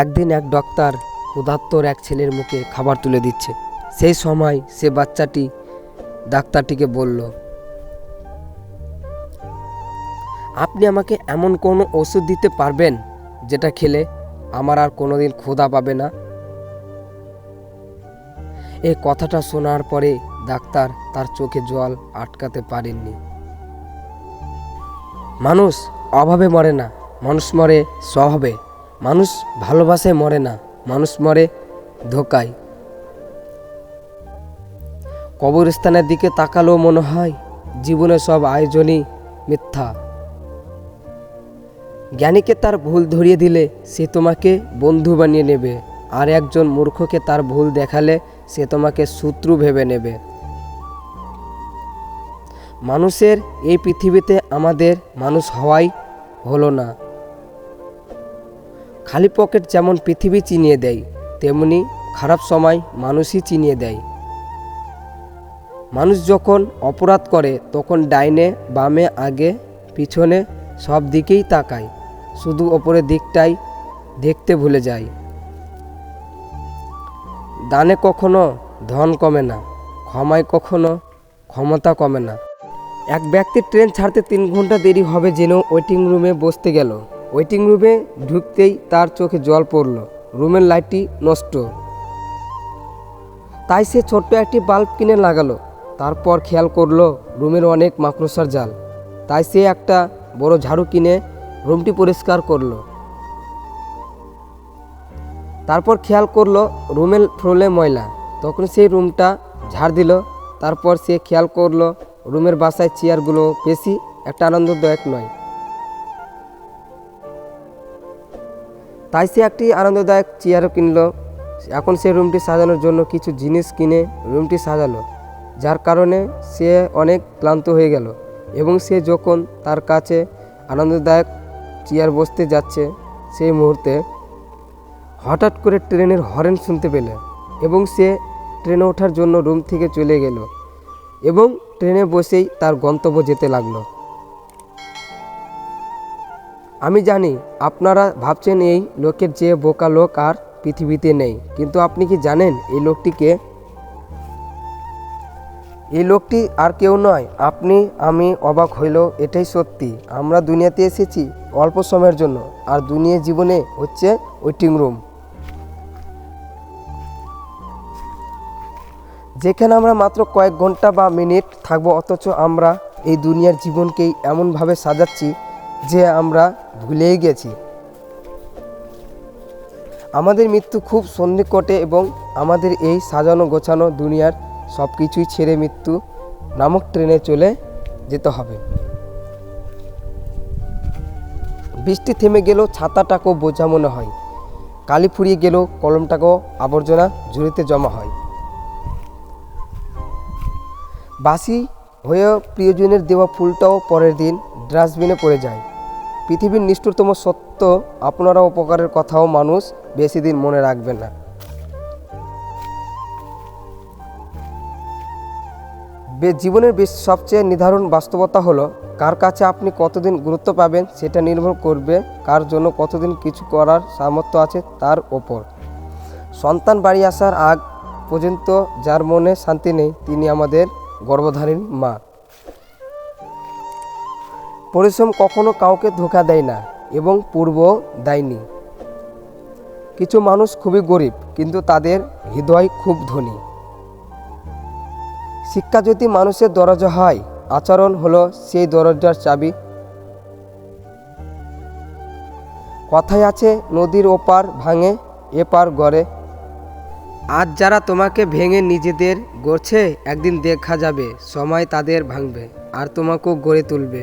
একদিন এক ডাক্তার ক্ষুধার্তর এক ছেলের মুখে খাবার তুলে দিচ্ছে। সেই সময় সে বাচ্চাটি ডাক্তারটিকে বলল, আপনি আমাকে এমন কোনো ওষুধ দিতে পারবেন যেটা খেলে আমার আর কোনোদিন ক্ষুধা পাবে না? এই কথাটা শোনার পরে ডাক্তার তার চোখে জল আটকাতে পারেননি। মানুষ অভাবে মরে না, মানুষ মরে স্বভাবে। মানুষ ভালোবাসায় মরে না, মানুষ মরে ধোকায়। কবরস্থানের দিকে তাকালেও মনে হয় জীবনের সব আয়োজনই মিথ্যা। জ্ঞানীকে তার ভুল ধরিয়ে দিলে সে তোমাকে বন্ধু বানিয়ে নেবে, আর একজন মূর্খকে তার ভুল দেখালে সে তোমাকে শত্রু ভেবে নেবে। মানুষের এই পৃথিবীতে আমাদের মানুষ হওয়াই হলো না। খালি পকেট যেমন পৃথিবী চিনিয়ে দেয়, তেমনি খারাপ সময় মানুষই চিনিয়ে দেয়। মানুষ যখন অপরাধ করে তখন ডাইনে বামে আগে পিছনে সব দিকেই তাকায়, শুধু ওপরের দিকটাই দেখতে ভুলে যায়। দানে কখনো ধন কমে না, ক্ষমায় কখনো ক্ষমতা কমে না। এক ব্যক্তি ট্রেন ছাড়তে 3 ঘন্টা দেরি হবে জেনেও ওয়েটিং রুমে বসতে গেল। ওয়েটিং রুমে ঢুকতেই তার চোখে জল পড়ল। রুমের লাইটটি নষ্ট, তাই সে ছোট্ট একটি বাল্ব কিনে লাগালো। তারপর খেয়াল করলো রুমের অনেক মাকড়সার জাল, তাই সে একটা বড় ঝাড়ু কিনে রুমটি পরিষ্কার করলো। তারপর খেয়াল করলো রুমের ফ্লোরে ময়লা, তখন সেই রুমটা ঝাড় দিল। তারপর সে খেয়াল করলো রুমের বাসায় চেয়ারগুলো বেশি একটা আনন্দদায়ক নয়, তাই সে একটি আনন্দদায়ক চেয়ারও কিনলো। এখন সে রুমটি সাজানোর জন্য কিছু জিনিস কিনে রুমটি সাজালো, যার কারণে সে অনেক ক্লান্ত হয়ে গেল। এবং সে যখন তার কাছে আনন্দদায়ক চেয়ার বসতে যাচ্ছে, সেই মুহূর্তে হঠাৎ করে ট্রেনের হর্ন শুনতে পেল এবং সে ট্রেনে ওঠার জন্য রুম থেকে চলে গেল এবং ট্রেনে বসেই তার গন্তব্য যেতে লাগলো। আমি জানি আপনারা ভাবছেন এই লোকের যে বোকা লোক আর পৃথিবীতে নেই, কিন্তু আপনি কি জানেন এই লোকটিকে? এই লোকটি আর কেউ নয়, আপনি। আমি অবাক হইলেও এটাই সত্যি। আমরা দুনিয়াতে এসেছি অল্প সময়ের জন্য, আর দুনিয়া জীবনে হচ্ছে ওয়েটিং রুম, যেখানে আমরা মাত্র কয়েক ঘন্টা বা মিনিট থাকবো। অথচ আমরা এই দুনিয়ার জীবনকেই এমনভাবে সাজাচ্ছি যে আমরা ভুলেই গেছি আমাদের মৃত্যু খুব সন্নিকটে, এবং আমাদের এই সাজানো গোছানো দুনিয়ার সব কিছুই ছেড়ে মৃত্যু নামক ট্রেনে চলে যেতে হবে। বৃষ্টি থেমে গেলেও ছাতাটাকেও বোঝা মনে হয়, কালি ফুরিয়ে গেলেও কলমটাকেও আবর্জনা ঝুড়িতে জমা হয়। বাসি হয়ে প্রিয়জনের দেওয়া ফুলটাও পরের দিন ডাস্টবিনে পড়ে যায়। পৃথিবীর নিষ্ঠুরতম সত্য, আপনারা উপকারের কথাও মানুষ বেশি দিন মনে রাখবে না। জীবনের সবচেয়ে নির্ধারণ বাস্তবতা হলো, কার কাছে আপনি কতদিন গুরুত্ব পাবেন সেটা নির্ভর করবে কার জন্য কতদিন কিছু করার সামর্থ্য আছে তার ওপর। সন্তান বাড়ি আসার আগ পর্যন্ত যার মনে শান্তি নেই, তিনি আমাদের গর্ভধারিণী মা। পরিশ্রম কখনো কাউকে ধোঁকা দেয় না এবং পূর্ব দেয়নি। কিছু মানুষ খুবই গরিব, কিন্তু তাদের হৃদয় খুব ধনী। শিক্ষা যদি মানুষের দরজা হয়, আচরণ হলো সেই দরজার চাবি। কথায় আছে, নদীর ওপার ভাঙে এপার গড়ে। আজ যারা তোমাকে ভেঙে নিজেদের গড়ছে, একদিন দেখা যাবে সময় তাদের ভাঙবে আর তোমাকেও গড়ে তুলবে।